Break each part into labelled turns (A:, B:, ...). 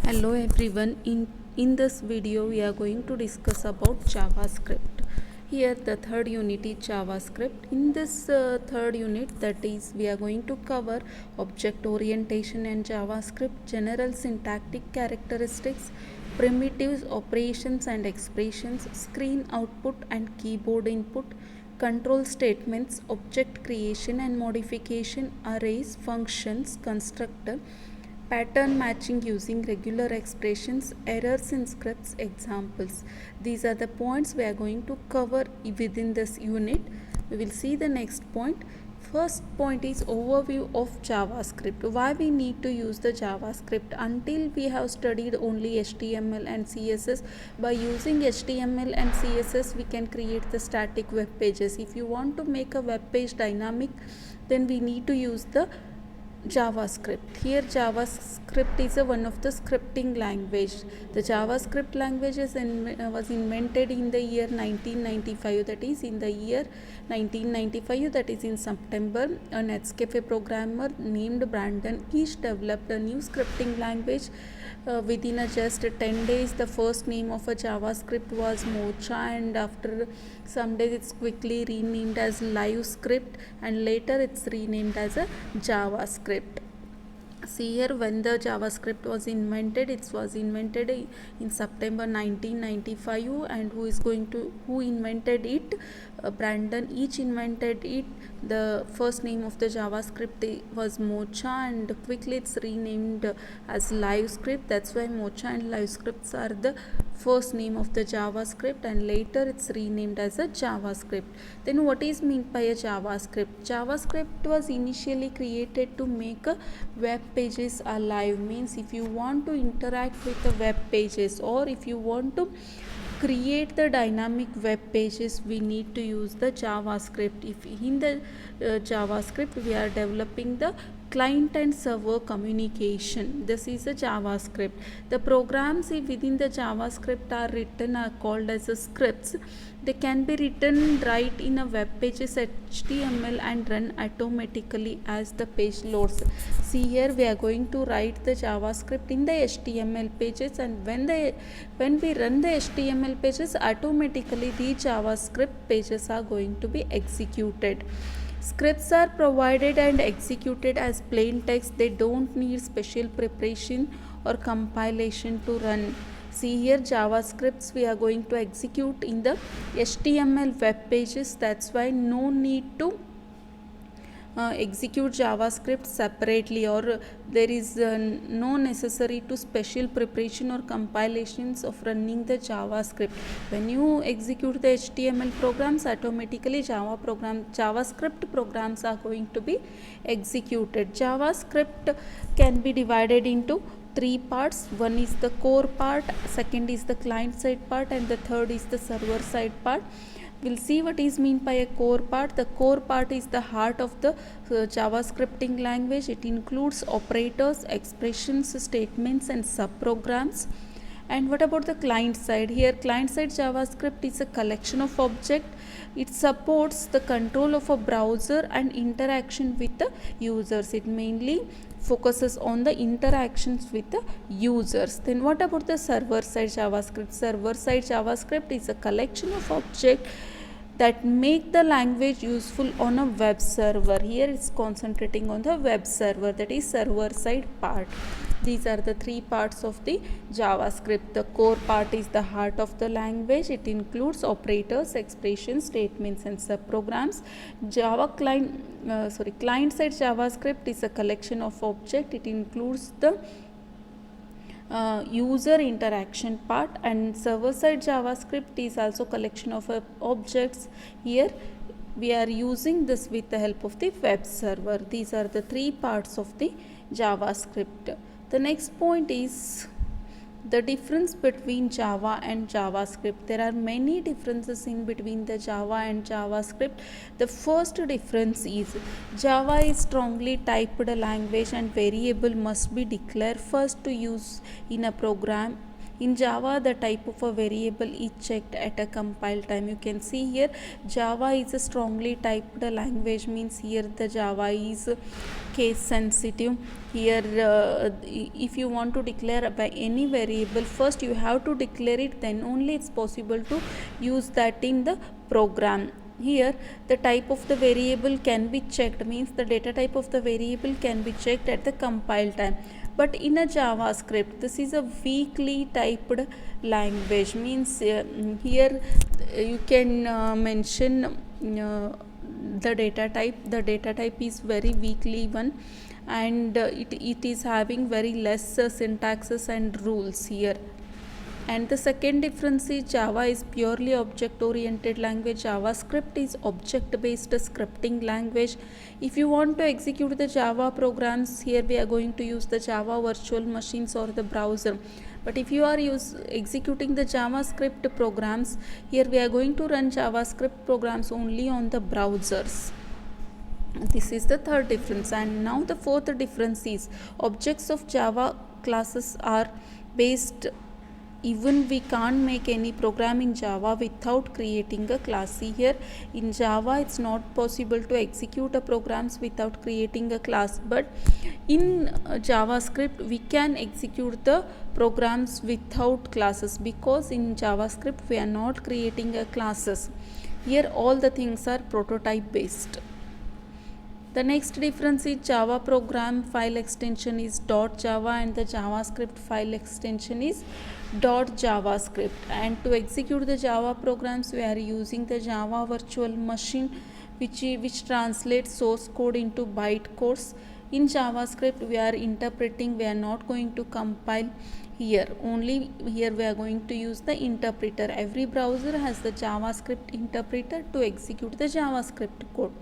A: Hello everyone, in this video we are going to discuss about JavaScript. Here the third unit is JavaScript. In this third unit, that is, we are going to cover object orientation and JavaScript, general syntactic characteristics, primitives, operations and expressions, screen output and keyboard input, control statements, object creation and modification, arrays, functions, constructor, pattern matching using regular expressions, errors in scripts, examples. These are the points we are going to cover within this unit. We will see the next point. First point is overview of JavaScript. Why we need to use the JavaScript? Until we have studied only HTML and CSS. By using HTML and CSS we can create the static web pages. If you want to make a web page dynamic, then we need to use the JavaScript. Here JavaScript is one of the scripting language. The JavaScript language was invented in the year 1995, that is in the year 1995, that is in September. A Netscape programmer named Brandon Each developed a new scripting language. Within just 10 days the first name of a JavaScript was Mocha, and after some days it's quickly renamed as LiveScript, and later it's renamed as a JavaScript. See here, when the JavaScript was invented, it was invented in September 1995, and who invented it? Brandon Each invented it. The first name of the JavaScript was Mocha, and quickly it's renamed as LiveScript. That's why Mocha and LiveScripts are the first name of the JavaScript, and later it's renamed as a JavaScript. Then what is meant by a JavaScript? JavaScript was initially created to make a web pages alive. Means if you want to interact with the web pages, or if you want to create the dynamic web pages, we need to use the JavaScript. If in the JavaScript we are developing the client and server communication, this is a JavaScript. The programs within the JavaScript are written are called as scripts. They can be written right in a web pages HTML and run automatically as the page loads. See here, we are going to write the JavaScript in the HTML pages, and when we run the HTML pages, automatically the JavaScript pages are going to be executed. Scripts are provided and executed as plain text. They don't need special preparation or compilation to run. See here, JavaScripts we are going to execute in the HTML web pages. That's why no need to execute JavaScript separately, or there is no necessary to special preparation or compilations of running the JavaScript. When you execute the HTML programs, automatically JavaScript programs are going to be executed. JavaScript can be divided into three parts. One is the core part, second is the client side part, and the third is the server side part. We'll see what is meant by a core part. The core part is the heart of the JavaScripting language. It includes operators, expressions, statements and subprograms. And what about the client side? Here client side JavaScript is a collection of objects. It supports the control of a browser and interaction with the users. It mainly focuses on the interactions with the users. Then what about the server side JavaScript? Server side JavaScript is a collection of objects that make the language useful on a web server. Here it's concentrating on the web server, that is server side part. These are the three parts of the JavaScript. The core part is the heart of the language. It includes operators, expressions, statements and subprograms. Client side JavaScript is a collection of objects. It includes the user interaction part, and server side JavaScript is also collection of objects. Here we are using this with the help of the web server. These are the three parts of the JavaScript. The next point is the difference between Java and JavaScript. There are many differences in between the Java and JavaScript. The first difference is Java is strongly typed language, and variable must be declared first to use in a program. In Java, the type of a variable is checked at a compile time. You can see here Java is a strongly typed language, means here the Java is case sensitive. Here if you want to declare by any variable, first you have to declare it, then only it's possible to use that in the program. Here the type of the variable can be checked, means the data type of the variable can be checked at the compile time. But in a JavaScript, this is a weakly typed language, means here you can mention the data type is very weakly one, and it is having very less syntaxes and rules here. And the second difference is Java is purely object oriented language. JavaScript is object based scripting language. If you want to execute the Java programs, here we are going to use the Java virtual machines or the browser. But if you are executing the JavaScript programs, here we are going to run JavaScript programs only on the browsers. This is the third difference. And now the fourth difference is objects of Java classes are based. Even we can't make any program in Java without creating a class. See here, in Java it's not possible to execute a programs without creating a class, but in JavaScript we can execute the programs without classes, because in JavaScript we are not creating a classes. Here all the things are prototype based. The next difference is Java program file extension is .java and the JavaScript file extension is .javascript. And to execute the Java programs, we are using the Java virtual machine, which translates source code into byte codes. In JavaScript, we are interpreting, we are not going to compile. Here only here we are going to use the interpreter. Every browser has the JavaScript interpreter to execute the JavaScript code.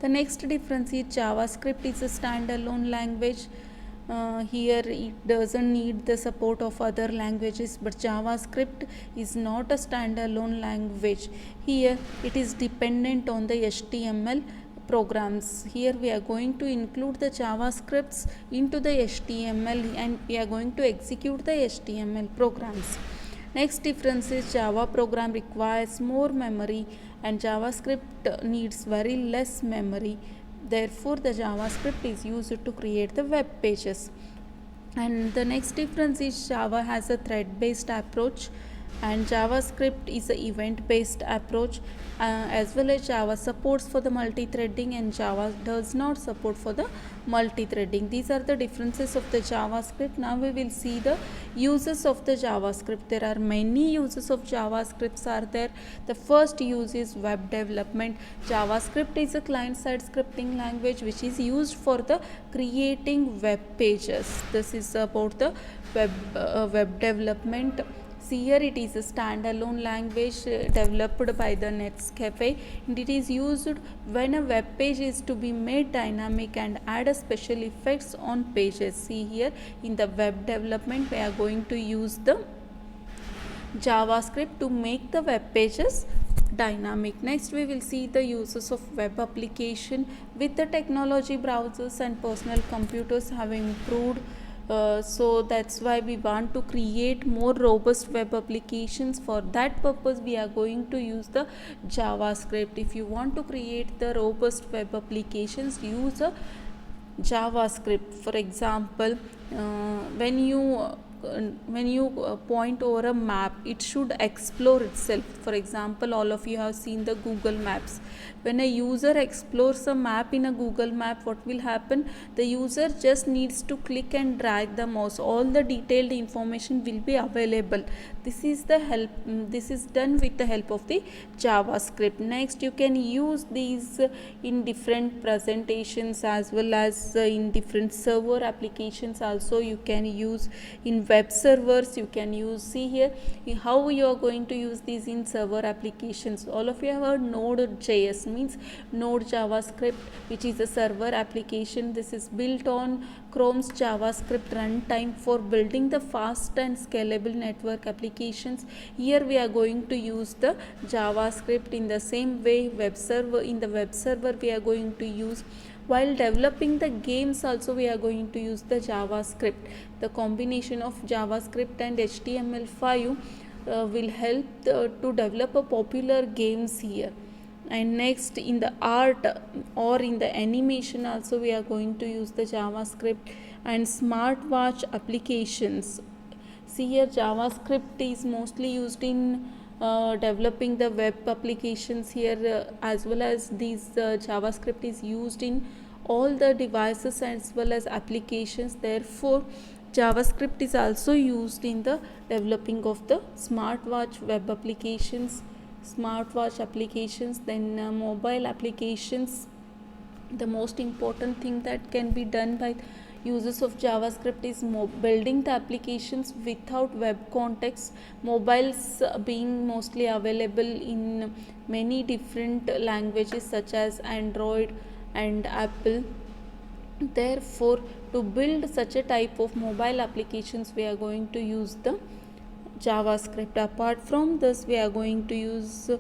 A: The next difference is JavaScript is a standalone language. Here it doesn't need the support of other languages, but JavaScript is not a standalone language. Here it is dependent on the HTML programs. Here we are going to include the JavaScripts into the HTML and we are going to execute the HTML programs. Next difference is Java program requires more memory and JavaScript needs very less memory. Therefore, the JavaScript is used to create the web pages. And the next difference is Java has a thread-based approach and JavaScript is an event-based approach, as well as Java supports for the multi-threading and Java does not support for the multi-threading. These are the differences of the JavaScript. Now we will see the uses of the JavaScript. There are many uses of JavaScripts are there. The first use is web development. JavaScript is a client-side scripting language which is used for the creating web pages. This is about the web development. See here, it is a standalone language developed by the Netscape, and it is used when a web page is to be made dynamic and add a special effects on pages. See here, in the web development we are going to use the JavaScript to make the web pages dynamic. Next we will see the uses of web application. With the technology, browsers and personal computers have improved, so that's why we want to create more robust web applications. For that purpose we are going to use the JavaScript. If you want to create the robust web applications, use a JavaScript. For example, when you point over a map, it should explore itself. For example, all of you have seen the Google Maps. When a user explores a map in a Google Map, what will happen? The user just needs to click and drag the mouse. All the detailed information will be available. This is done with the help of the JavaScript. Next, you can use these in different presentations as well as in different server applications. Also you can use in web servers. You can use, see here how you are going to use these in server applications. All of you have heard Node.js, means Node JavaScript, which is a server application. This is built on Chrome's JavaScript runtime for building the fast and scalable network applications. Here we are going to use the JavaScript. In the same way, in the web server we are going to use While developing the games also we are going to use the JavaScript. The combination of JavaScript and HTML5 will help to develop a popular games here. And next, in the art or in the animation also we are going to use the JavaScript. And smartwatch applications, see here JavaScript is mostly used in developing the web applications here, as well as these JavaScript is used in all the devices as well as applications. Therefore JavaScript is also used in the developing of the smartwatch web applications, smartwatch applications, then mobile applications. The most important thing that can be done by users of JavaScript is building the applications without web context. Mobiles being mostly available in many different languages such as Android and Apple. Therefore to build such a type of mobile applications we are going to use the JavaScript. Apart from this, we are going to use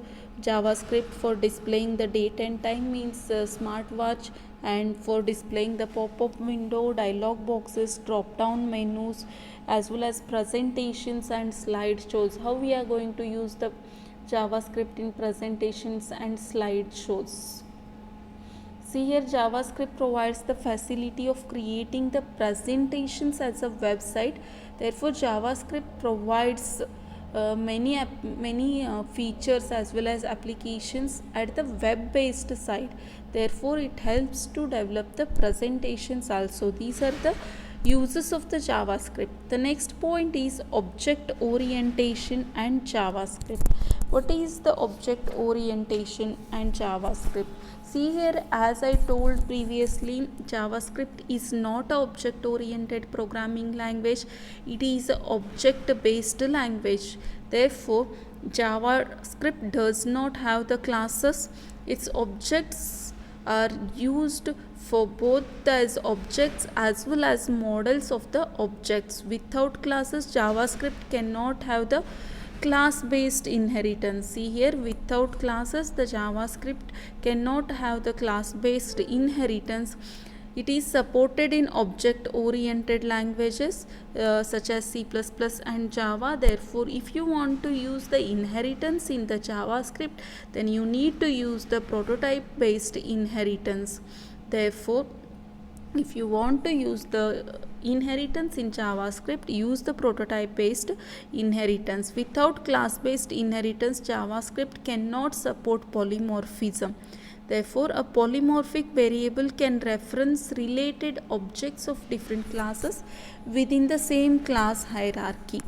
A: JavaScript for displaying the date and time, means smartwatch, and for displaying the pop-up window, dialog boxes, drop-down menus, as well as presentations and slideshows. How we are going to use the JavaScript in presentations and slideshows? See here, JavaScript provides the facility of creating the presentations as a website. Therefore JavaScript provides many features as well as applications at the web based side. Therefore it helps to develop the presentations also. These are the uses of the JavaScript. The next point is object orientation and JavaScript. What is the object orientation and JavaScript? See here, as I told previously, JavaScript is not an object oriented programming language, it is an object based language. Therefore JavaScript does not have the classes. Its objects are used for both as objects as well as models of the objects. Without classes, JavaScript cannot have the class based inheritance. See here, without classes the JavaScript cannot have the class based inheritance. It is supported in object oriented languages such as C++ and Java. Therefore if you want to use the inheritance in the JavaScript, then you need to use the prototype based inheritance. Therefore if you want to use the inheritance in JavaScript, use the prototype based inheritance. Without class based inheritance, JavaScript cannot support polymorphism. Therefore a polymorphic variable can reference related objects of different classes within the same class hierarchy.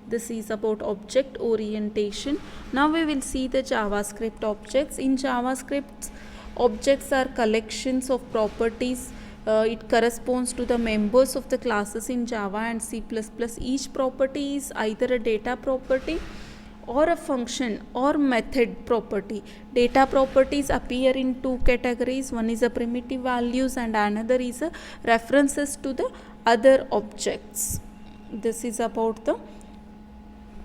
A: This is about object orientation. Now we will see the JavaScript objects. In JavaScript, objects are collections of properties. It corresponds to the members of the classes in Java and C++. Each property is either a data property or a function or method property. Data properties appear in two categories. One is a primitive values and another is a references to the other objects. This is about the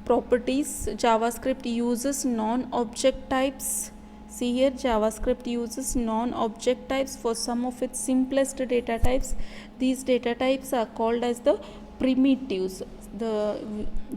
A: properties. JavaScript uses non-object types. See here, JavaScript uses non-object types for some of its simplest data types. These data types are called as the primitives. The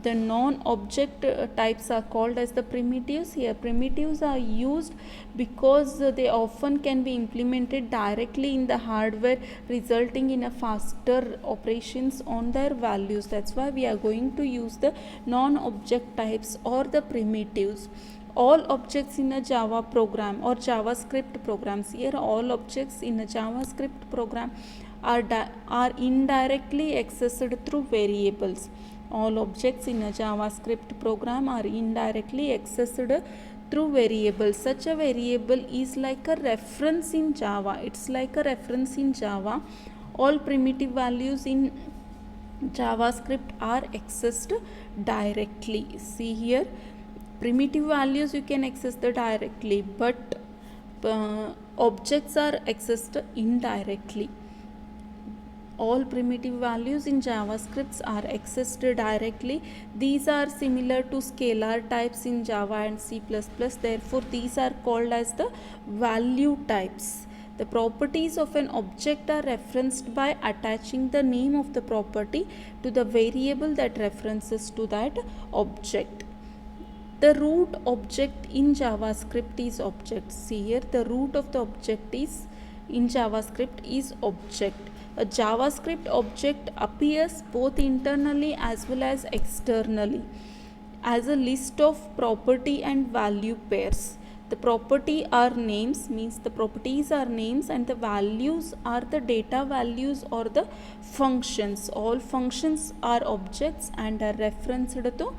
A: non-object types are called as the primitives. Here primitives are used because they often can be implemented directly in the hardware, resulting in a faster operations on their values. That's why we are going to use the non-object types or the primitives. All objects in a Java program or JavaScript programs, here all objects in a JavaScript program are indirectly accessed through variables. All objects in a JavaScript program are indirectly accessed through variables. Such a variable is like a reference in Java. It's like a reference in Java. All primitive values in JavaScript are accessed directly. See here, primitive values you can access the directly, but objects are accessed indirectly. All primitive values in JavaScript are accessed directly. These are similar to scalar types in Java and C++. Therefore these are called as the value types. The properties of an object are referenced by attaching the name of the property to the variable that references to that object. The root object in JavaScript is object. See here, the root of the object is in JavaScript is object. A JavaScript object appears both internally as well as externally as a list of property and value pairs. The property are names, means the properties are names, and the values are the data values or the functions. All functions are objects and are referenced to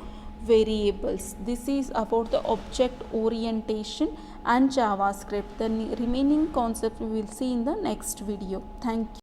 A: variables. This is about the object orientation and JavaScript. The remaining concept we will see in the next video. Thank you.